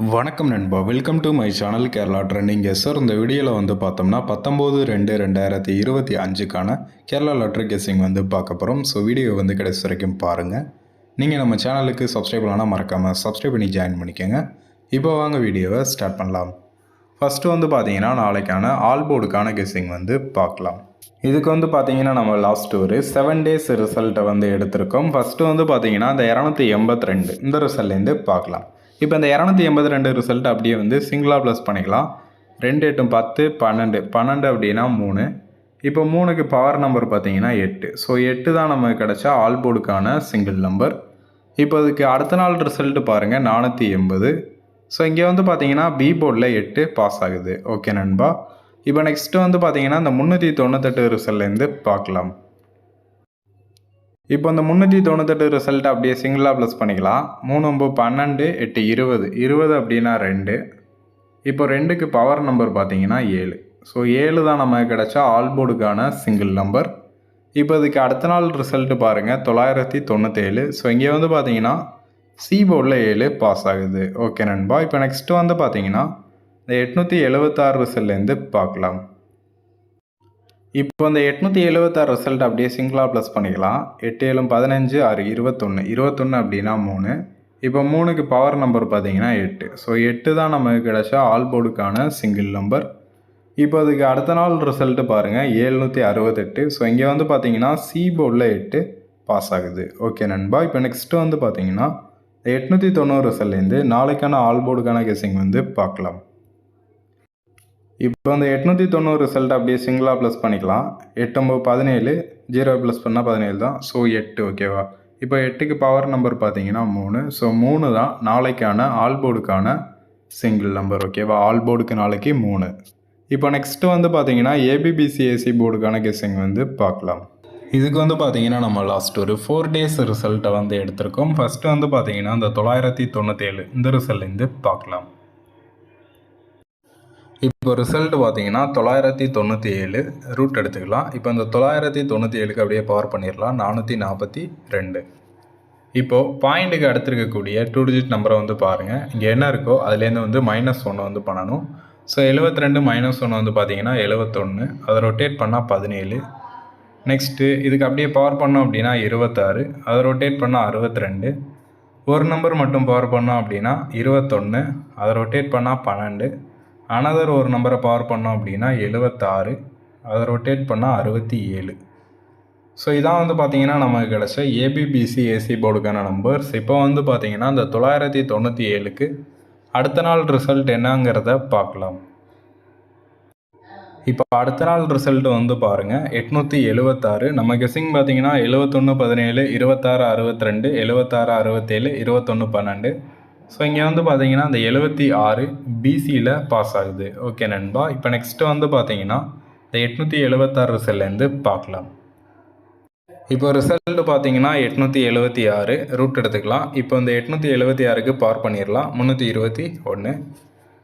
வணக்கம் நண்பா, welcome to my channel Kerala trending. Sir, இந்த வீடியோவில் வந்து பார்த்தோம்னா 19/2/2025க்கான கேரளா லாட்ரி கெஸ்ஸிங் வந்து பார்க்க போகிறோம். ஸோ வீடியோ வந்து கடைசி வரைக்கும் பாருங்கள். நீங்கள் நம்ம சேனலுக்கு சப்ஸ்கிரைப் பண்ணலாம், மறக்காமல் சப்ஸ்கிரைப் பண்ணி ஜாயின் பண்ணிக்கோங்க. இப்போ வாங்க வீடியோவை ஸ்டார்ட் பண்ணலாம். ஃபஸ்ட்டு வந்து பார்த்தீங்கன்னா நாளைக்கான ஆல் போர்டுக்கான கெஸ்ஸிங் வந்து பார்க்கலாம். இதுக்கு வந்து பார்த்தீங்கன்னா நம்ம லாஸ்ட் ஒரு 7 days ரிசல்ட்டை வந்து எடுத்திருக்கோம். ஃபஸ்ட்டு வந்து பார்த்தீங்கன்னா இந்த 282 இந்த ரிசல்ட்லேருந்து பார்க்கலாம். இப்போ இந்த 282 ரிசல்ட் அப்படியே வந்து சிங்கிளாக ப்ளஸ் பண்ணிக்கலாம். 2 8 10 12 12 அப்படின்னா 3. இப்போ 3க்கு பவர் நம்பர் பார்த்தீங்கன்னா 8. ஸோ 8 தான் நமக்கு கிடச்சா ஆல் போர்டுக்கான சிங்கிள் நம்பர். இப்போ அதுக்கு அடுத்த நாள் ரிசல்ட்டு பாருங்கள் 480. ஸோ இங்கே வந்து பார்த்தீங்கன்னா பி போர்டில் 8 பாஸ் ஆகுது. ஓகே நண்பா. இப்போ நெக்ஸ்ட்டு வந்து பார்த்தீங்கன்னா இந்த 398 ரிசல்ட்லேருந்து பார்க்கலாம். இப்போ இந்த 398 ரிசல்ட் அப்படியே சிங்கிளாக ப்ளஸ் பண்ணிக்கலாம். 3 9 12 8 20 20 அப்படின்னா 2. இப்போ 2க்கு பவர் நம்பர் பார்த்தீங்கன்னா 7. ஸோ 7 தான் நமக்கு கிடச்சா ஆல் போர்டுக்கான சிங்கிள் நம்பர். இப்போ இதுக்கு அடுத்த நாள் ரிசல்ட்டு பாருங்கள் 997. ஸோ இங்கே வந்து பார்த்தீங்கன்னா சி போர்டில் 7 பாஸ் ஆகுது. ஓகே நண்பா. இப்போ நெக்ஸ்ட்டு வந்து பார்த்தீங்கன்னா இந்த 876 ரிசல்ட்லேருந்து பார்க்கலாம். இப்போ இந்த 876 ரிசல்ட் அப்படியே சிங்கிளாக ப்ளஸ் பண்ணிக்கலாம். 8 7 15 6 21 21 அப்படின்னா 3. இப்போ 3க்கு பவர் நம்பர் பார்த்தீங்கன்னா 8. ஸோ 8 தான் நமக்கு கிடச்சா ஆல் போர்டுக்கான சிங்கிள் நம்பர். இப்போ அதுக்கு அடுத்த நாள் ரிசல்ட்டு பாருங்கள் 768. ஸோ இங்கே வந்து பார்த்தீங்கன்னா சி போர்டில் 8 பாஸ் ஆகுது. ஓகே நண்பா. இப்போ நெக்ஸ்ட்டு வந்து பார்த்தீங்கன்னா 890 ரிசல்ட்லேருந்து நாளைக்கான ஆல் போர்டுக்கான கெஸ்ஸிங் வந்து பார்க்கலாம். இப்போ அந்த 890 ரிசல்ட் அப்படியே சிங்கிளாக ப்ளஸ் பண்ணிக்கலாம். 8 9 17 0 ப்ளஸ் பண்ணால் 17 தான். ஸோ 8. ஓகேவா. இப்போ 8க்கு பவர் நம்பர் பார்த்தீங்கன்னா 3. ஸோ 3 தான் நாளைக்கான ஆல் போர்டுக்கான சிங்கிள் நம்பர். ஓகேவா. ஆல் போர்டுக்கு நாளைக்கு 3. இப்போ நெக்ஸ்ட்டு வந்து பார்த்தீங்கன்னா ஏபிபிசிஎஸ்சி போர்டுக்கான கெஸ்ஸிங் வந்து பார்க்கலாம். இதுக்கு வந்து பார்த்தீங்கன்னா நம்ம லாஸ்ட் ஒரு 4 days ரிசல்ட்டை வந்து எடுத்திருக்கோம். ஃபஸ்ட்டு வந்து பார்த்தீங்கன்னா இந்த 997 இந்த ரிசல்ட்லேருந்து பார்க்கலாம். இப்போ ரிசல்ட் பார்த்தீங்கன்னா 997 ரூட் எடுத்துக்கலாம். இப்போ இந்த 997க்கு அப்படியே பவர் பண்ணிடலாம். 442. இப்போது பாயிண்ட்டுக்கு அடுத்திருக்கக்கூடிய 2 digit நம்பரை வந்து பாருங்கள். இங்கே என்ன இருக்கோ அதுலேருந்து வந்து -1 வந்து பண்ணணும். ஸோ 72 -1 வந்து பார்த்தீங்கன்னா 71. அதை ரொட்டேட் பண்ணால் 17. நெக்ஸ்ட்டு இதுக்கு அப்படியே பவர் பண்ணோம் அப்படின்னா 26. அதை ரொட்டேட் பண்ணால் 62. ஒரு நம்பர் மட்டும் பவர் பண்ணோம் அப்படின்னா 21. அதை ரொட்டேட் பண்ணால் 12. அனதர் ஒரு நம்பரை பவர் பண்ணோம் அப்படின்னா 76. அதை ரொட்டேட் பண்ணால் 67. ஸோ இதான் வந்து பார்த்தீங்கன்னா நமக்கு கிடச்ச ஏபிபிசிஏசி போர்டுக்கான நம்பர்ஸ். இப்போ வந்து பார்த்தீங்கன்னா இந்த 997க்கு அடுத்த நாள் ரிசல்ட் என்னங்கிறத பார்க்கலாம். இப்போ அடுத்த நாள் ரிசல்ட் வந்து பாருங்கள் 876. நம்ம கெஸ்ஸிங் பார்த்தீங்கன்னா 71 17 26 62 76 67 21 12. ஸோ இங்கே வந்து பார்த்தீங்கன்னா இந்த 76 பிசியில் பாஸ் ஆகுது. ஓகே நண்பா. இப்போ நெக்ஸ்ட்டு வந்து பார்த்தீங்கன்னா இந்த 876 ரிசல்ட்லேருந்து பார்க்கலாம். இப்போ ரிசல்ட்டு பார்த்தீங்கன்னா 876 ரூட் எடுத்துக்கலாம். இப்போ இந்த 876க்கு பவர் பண்ணிடலாம். 321.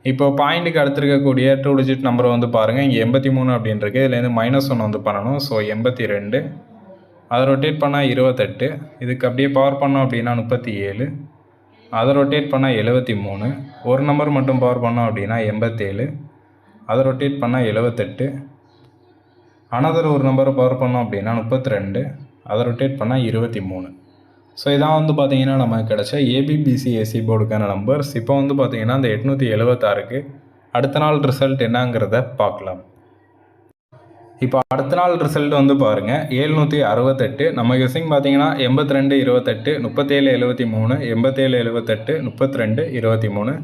இப்போ பாயிண்ட்டுக்கு அடுத்திருக்கக்கூடிய 2 digit நம்பரை வந்து பாருங்கள். இங்கே 83 அப்படின்றது இதுலேருந்து -1 வந்து பண்ணணும். ஸோ 82. அதை ரொட்டேட் பண்ணால் 28. இதுக்கு அப்படியே பவர் பண்ணோம் அப்படின்னா 37. அதை ரொட்டேட் பண்ணால் 73. ஒரு நம்பர் மட்டும் பவர் பண்ணோம் அப்படின்னா 87. அதை ரொட்டேட் பண்ணால் 78. அனதர் ஒரு நம்பரை பவர் பண்ணோம் அப்படின்னா 32. அதை ரொட்டேட் பண்ணால் 23. ஸோ இதான் வந்து பார்த்தீங்கன்னா நமக்கு கிடச்ச ஏபிபிசிஏசி போர்டுக்கான நம்பர்ஸ். இப்போ வந்து பார்த்தீங்கன்னா இந்த 876க்கு அடுத்த நாள் ரிசல்ட் என்னங்கிறத பார்க்கலாம். இப்போ அடுத்த நாள் ரிசல்ட் வந்து பாருங்கள் 768. நம்ம கெஸ்ஸிங் பார்த்தீங்கன்னா 82 28 37 73 87 78 32 23.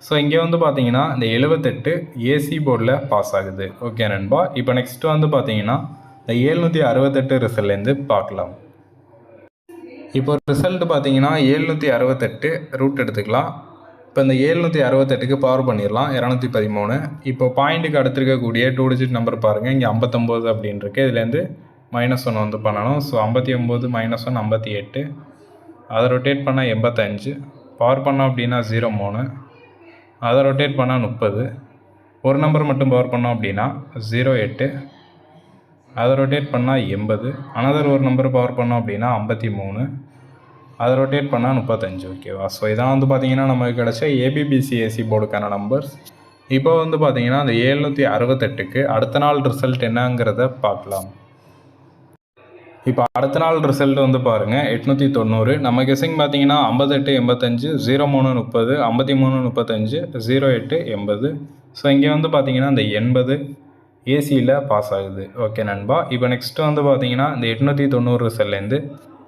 ஸோ இங்கே வந்து பார்த்தீங்கன்னா இந்த 78 ஏசி போர்டில் பாஸ் ஆகுது. ஓகே நண்பா. இப்போ நெக்ஸ்ட்டு வந்து பார்த்தீங்கன்னா இந்த 768 ரிசல்ட்லேருந்து பார்க்கலாம். இப்போ ரிசல்ட் பார்த்தீங்கன்னா 768 ரூட் எடுத்துக்கலாம். இப்போ இந்த 768க்கு பவர் பண்ணிடலாம். 213. இப்போ பாயிண்ட்டுக்கு அடுத்திருக்கக்கூடிய 2 digit நம்பர் பாருங்கள். இங்கே 59 அப்படின்ருக்கு. இதுலேருந்து -1 வந்து பண்ணணும். ஸோ 59 -1 58. அதை ரொட்டேட் பண்ணால் 85. பவர் பண்ணோம் அப்படின்னா 03. அதை ரொட்டேட் பண்ணால் 30. ஒரு நம்பர் மட்டும் பவர் பண்ணோம் அப்படின்னா 08. அதை ரொட்டேட் பண்ணால் 80. அனதர் ஒரு நம்பர் பவர் பண்ணோம் அப்படின்னா 53. அதை ரொட்டேட் பண்ணால் 35 ஓகேவா. ஸோ இதான் வந்து பார்த்தீங்கன்னா நமக்கு கிடச்ச ஏபிபிசிஎஸ்சி போர்டுக்கான நம்பர்ஸ். இப்போ வந்து பார்த்தீங்கன்னா அந்த 768க்கு அடுத்த நாள் ரிசல்ட் என்னங்கிறத பார்க்கலாம். இப்போ அடுத்த நாள் ரிசல்ட் வந்து பாருங்கள் 890. நம்ம கெஸிங் பார்த்தீங்கன்னா 58 85 03 30 53 35 08 80. ஸோ இங்கே வந்து பார்த்தீங்கன்னா இந்த 80 ஏசியில் பாஸ் ஆகுது. ஓகே நண்பா. இப்போ நெக்ஸ்ட்டு வந்து பார்த்தீங்கன்னா இந்த 890 ரிசல்ட்லேருந்து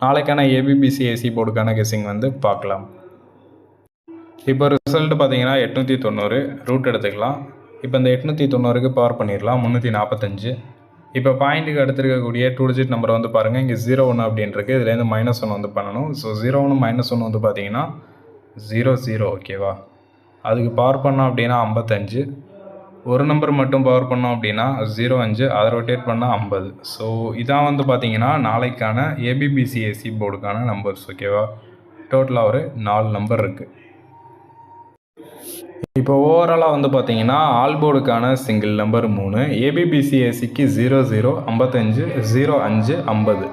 நாளைக்கான ஏபிபிசிஎஸ்சி போர்டுக்கான கெஸிங் வந்து பார்க்கலாம். இப்போ ரிசல்ட் பார்த்தீங்கன்னா 890 ரூட் எடுத்துக்கலாம். இப்போ இந்த 890க்கு பவர் பண்ணிடலாம் 345. இப்போ பாயிண்ட்டுக்கு எடுத்துருக்கக்கூடிய 2 டிஜிட் நம்பர் வந்து பாருங்கள், இங்கே 01 அப்படின்றது இதுலேருந்து -1 வந்து பண்ணணும். ஸோ 01 -1 வந்து பார்த்தீங்கன்னா 00 ஓகேவா. அதுக்கு பவர் பண்ணோம் அப்படின்னா 55. ஒரு நம்பர் மட்டும் பவர் பண்ணோம் அப்படின்னா 05, அதை ரொட்டேட் பண்ணால் 50. ஸோ இதான் வந்து பார்த்தீங்கன்னா நாளைக்கான ஏபிபிசிஎஸ்சி போர்டுக்கான நம்பர்ஸ் ஓகேவா. டோட்டலாக ஒரு 4 நம்பர் இருக்குது. இப்போ ஓவராலாக வந்து பார்த்தீங்கன்னா ஆல் போர்டுக்கான சிங்கிள் நம்பர் 3, ஏபிபிசிஎஸ்சிக்கு 00 55 05 50.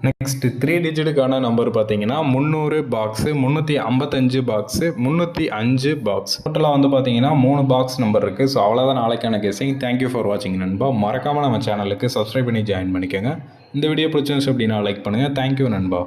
நெக்ஸ்ட்டு 3 டிஜிட்டுக்கான நம்பர் பார்த்தீங்கன்னா 300 பாக்ஸு 355 பாக்ஸு 305 பாக்ஸ். டோட்டலாக வந்து பார்த்தீங்கன்னா 3 பாக்ஸ் நம்பர் இருக்குது. ஸோ அவ்வளோதான் நாளைக்கான கெஸிங். தேங்க்யூ ஃபார் வாட்சிங் நண்பா. மறக்காமல் நம்ம சேனலுக்கு சப்ஸ்கிரைப் பண்ணி ஜாயின் பண்ணிக்கோங்க. இந்த வீடியோ பிடிச்சிருந்துச்சு அப்படின்னா லைக் பண்ணுங்கள். தேங்க்யூ நண்பா.